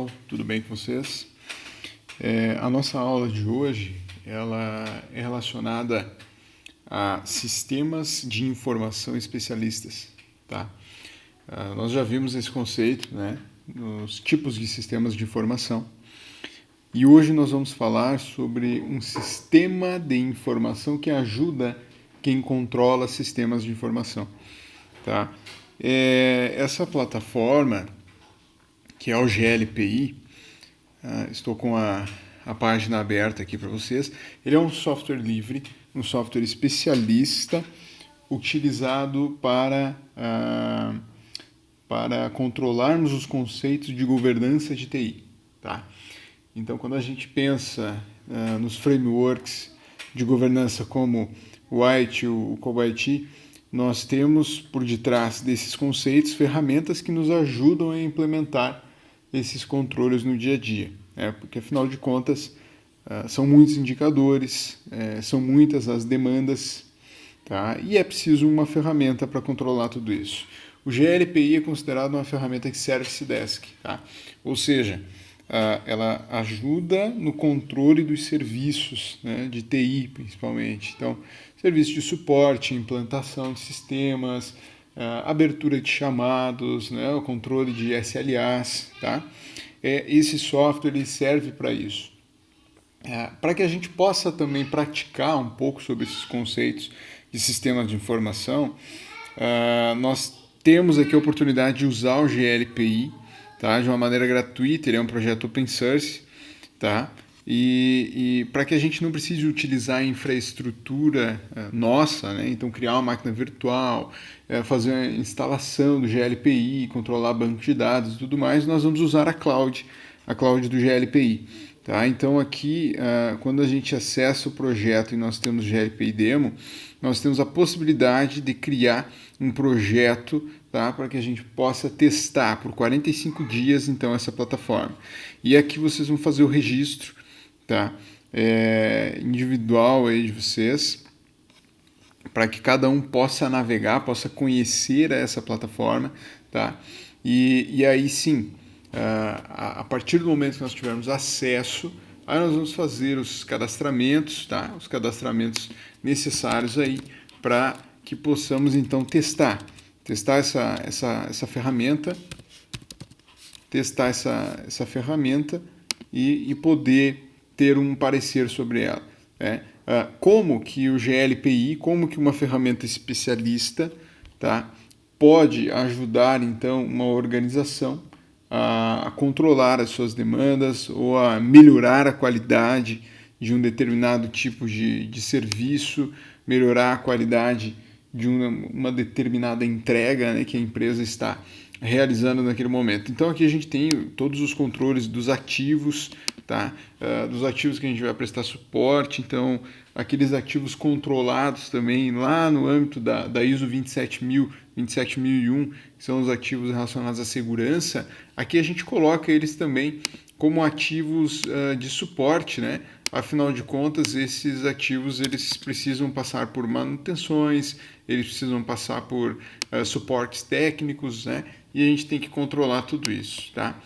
pessoal, tudo bem com vocês? A nossa aula de hoje ela é relacionada a sistemas de informação especialistas, tá? Nós já vimos esse conceito, né, nos tipos de sistemas de informação. E hoje nós vamos falar sobre um sistema de informação que ajuda quem controla sistemas de informação, tá? Essa plataforma, que é o GLPI, estou com a página aberta aqui para vocês. Ele é um software livre, um software especialista utilizado para controlarmos os conceitos de governança de TI. Tá? Então, quando a gente pensa nos frameworks de governança como o ITIL, o COBOL-IT, nós temos por detrás desses conceitos ferramentas que nos ajudam a implementar esses controles no dia a dia, porque afinal de contas são muitos indicadores, são muitas as demandas, tá? E é preciso uma ferramenta para controlar tudo isso. O GLPI é considerado uma ferramenta de Service Desk, tá? Ou seja, ela ajuda no controle dos serviços, né, de TI principalmente. Então, serviço de suporte, implantação de sistemas, abertura de chamados, né, o controle de SLAs, tá? Esse software ele serve para isso. Para que a gente possa também praticar um pouco sobre esses conceitos de sistemas de informação, nós temos aqui a oportunidade de usar o GLPI, tá, de uma maneira gratuita. Ele é um projeto open source, tá? E para que a gente não precise utilizar a infraestrutura nossa, né? Então criar uma máquina virtual, fazer a instalação do GLPI, controlar banco de dados e tudo mais, nós vamos usar a cloud do GLPI. Tá? Então aqui, quando a gente acessa o projeto e nós temos GLPI Demo, nós temos a possibilidade de criar um projeto, tá, para que a gente possa testar por 45 dias então essa plataforma. E aqui vocês vão fazer o registro, tá, individual aí de vocês, para que cada um possa navegar, possa conhecer essa plataforma, tá? E aí sim, a partir do momento que nós tivermos acesso, aí nós vamos fazer os cadastramentos, tá? Os cadastramentos necessários aí para que possamos então testar essa ferramenta, e poder ter um parecer sobre ela, né? Como que o GLPI, como que uma ferramenta especialista, tá, pode ajudar então uma organização a controlar as suas demandas ou a melhorar a qualidade de um determinado tipo de serviço, melhorar a qualidade de uma determinada entrega, né, que a empresa está realizando naquele momento. Então aqui a gente tem todos os controles dos ativos, tá? Dos ativos que a gente vai prestar suporte, então aqueles ativos controlados também lá no âmbito da ISO 27000, 27001, que são os ativos relacionados à segurança. Aqui a gente coloca eles também como ativos de suporte, né? Afinal de contas, esses ativos eles precisam passar por manutenções, eles precisam passar por suportes técnicos, né? E a gente tem que controlar tudo isso, tá?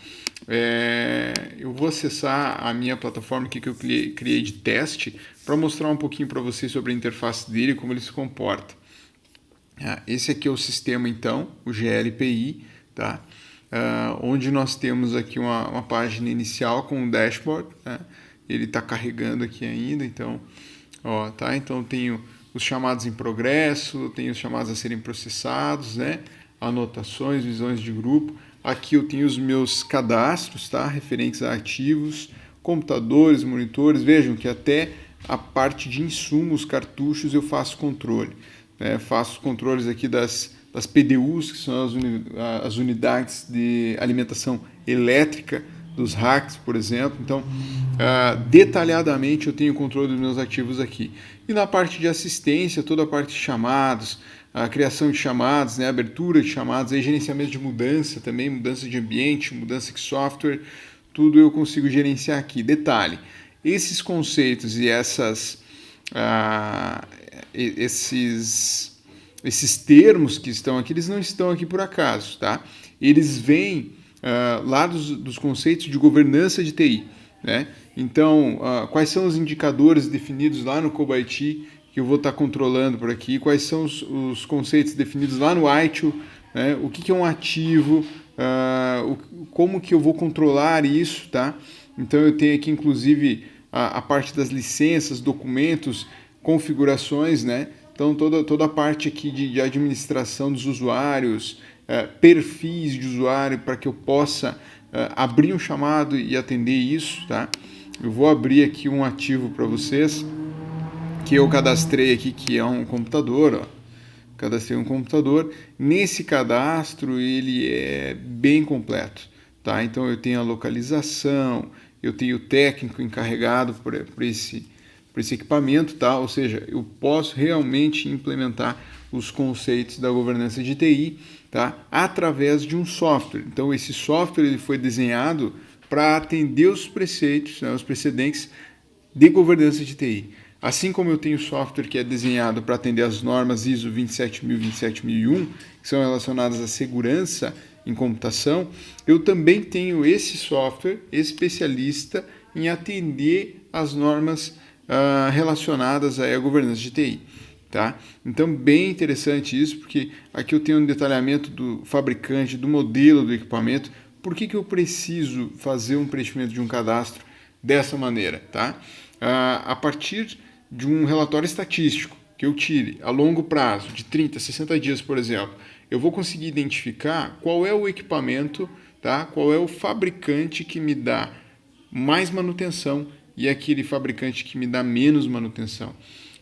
Eu vou acessar a minha plataforma aqui que eu criei de teste para mostrar um pouquinho para vocês sobre a interface dele e como ele se comporta. Esse aqui é o sistema, então, o GLPI, tá? Onde nós temos aqui uma página inicial com um dashboard, né? Ele está carregando aqui ainda, então, tá? Então tenho os chamados em progresso, tenho os chamados a serem processados, né? Anotações, visões de grupo. Aqui eu tenho os meus cadastros, tá? Referentes a ativos, computadores, monitores. Vejam que até a parte de insumos, cartuchos, eu faço controle, né? Faço controles aqui das PDUs, que são as unidades de alimentação elétrica dos racks, por exemplo. Então, detalhadamente eu tenho controle dos meus ativos aqui. E na parte de assistência, toda a parte de chamados, a criação de chamados, né, abertura de chamados, aí, gerenciamento de mudança também, mudança de ambiente, mudança de software, tudo eu consigo gerenciar aqui. Detalhe, esses conceitos e esses termos que estão aqui, eles não estão aqui por acaso, tá? Eles vêm lá dos conceitos de governança de TI, né? Então, quais são os indicadores definidos lá no Cobalt que eu vou estar controlando por aqui? Quais são os conceitos definidos lá no ITIL, né? O que é um ativo? Como que eu vou controlar isso, tá? Então, eu tenho aqui, inclusive, a parte das licenças, documentos, configurações, né? Então, toda a parte aqui de administração dos usuários, perfis de usuário, para que eu possa abrir um chamado e atender isso, tá? Eu vou abrir aqui um ativo para vocês, que eu cadastrei aqui, que é um computador, ó. Cadastrei um computador. Nesse cadastro, ele é bem completo, tá? Então, eu tenho a localização, eu tenho o técnico encarregado por esse equipamento, tá? Ou seja, eu posso realmente implementar os conceitos da governança de TI, tá? Através de um software. Então, esse software ele foi desenhado para atender os preceitos, né, os precedentes de governança de TI. Assim como eu tenho software que é desenhado para atender as normas ISO 27000 e 27001, que são relacionadas à segurança em computação, eu também tenho esse software especialista em atender as normas relacionadas à governança de TI. Tá? Então, bem interessante isso, porque aqui eu tenho um detalhamento do fabricante, do modelo do equipamento. Por que eu preciso fazer um preenchimento de um cadastro dessa maneira? Tá? A partir de um relatório estatístico que eu tire a longo prazo, de 30, 60 dias, por exemplo, eu vou conseguir identificar qual é o equipamento, tá? Qual é o fabricante que me dá mais manutenção e aquele fabricante que me dá menos manutenção.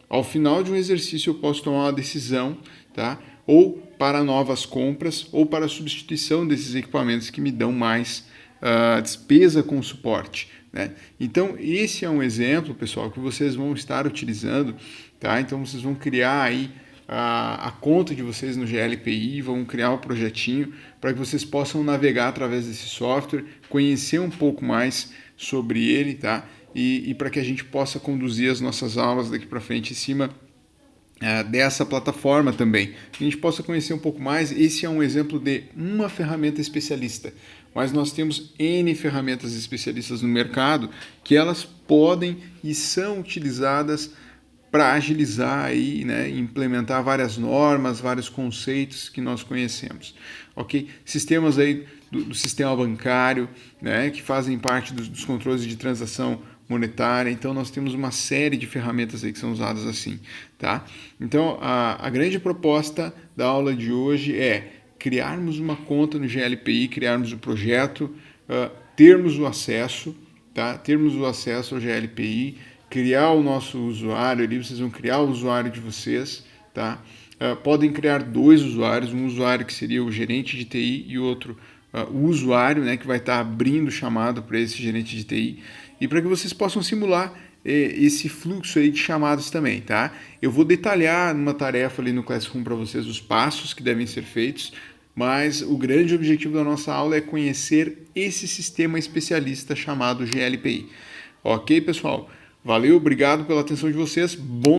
Ao final de um exercício eu posso tomar uma decisão, tá? Ou para novas compras ou para a substituição desses equipamentos que me dão mais despesa com suporte, né? Então esse é um exemplo, pessoal, que vocês vão estar utilizando, tá? Então vocês vão criar aí a conta de vocês no GLPI, vão criar um projetinho para que vocês possam navegar através desse software, conhecer um pouco mais sobre ele, tá? E para que a gente possa conduzir as nossas aulas daqui para frente em cima dessa plataforma também. Que a gente possa conhecer um pouco mais. Esse é um exemplo de uma ferramenta especialista, mas nós temos N ferramentas especialistas no mercado que elas podem e são utilizadas para agilizar aí, né, implementar várias normas, vários conceitos que nós conhecemos, ok? Sistemas aí do sistema bancário, né, que fazem parte dos controles de transação monetária. Então nós temos uma série de ferramentas aí que são usadas assim, tá? Então a grande proposta da aula de hoje é criarmos uma conta no GLPI, criarmos o projeto, termos o acesso, tá? Termos o acesso ao GLPI, criar o nosso usuário ali, vocês vão criar o usuário de vocês, tá? Podem criar dois usuários, um usuário que seria o gerente de TI e outro o usuário, né, que vai estar abrindo chamado para esse gerente de TI, e para que vocês possam simular esse fluxo aí de chamados também, tá? Eu vou detalhar numa tarefa ali no Classroom para vocês os passos que devem ser feitos, mas o grande objetivo da nossa aula é conhecer esse sistema especialista chamado GLPI. Ok, pessoal? Valeu, obrigado pela atenção de vocês. Bom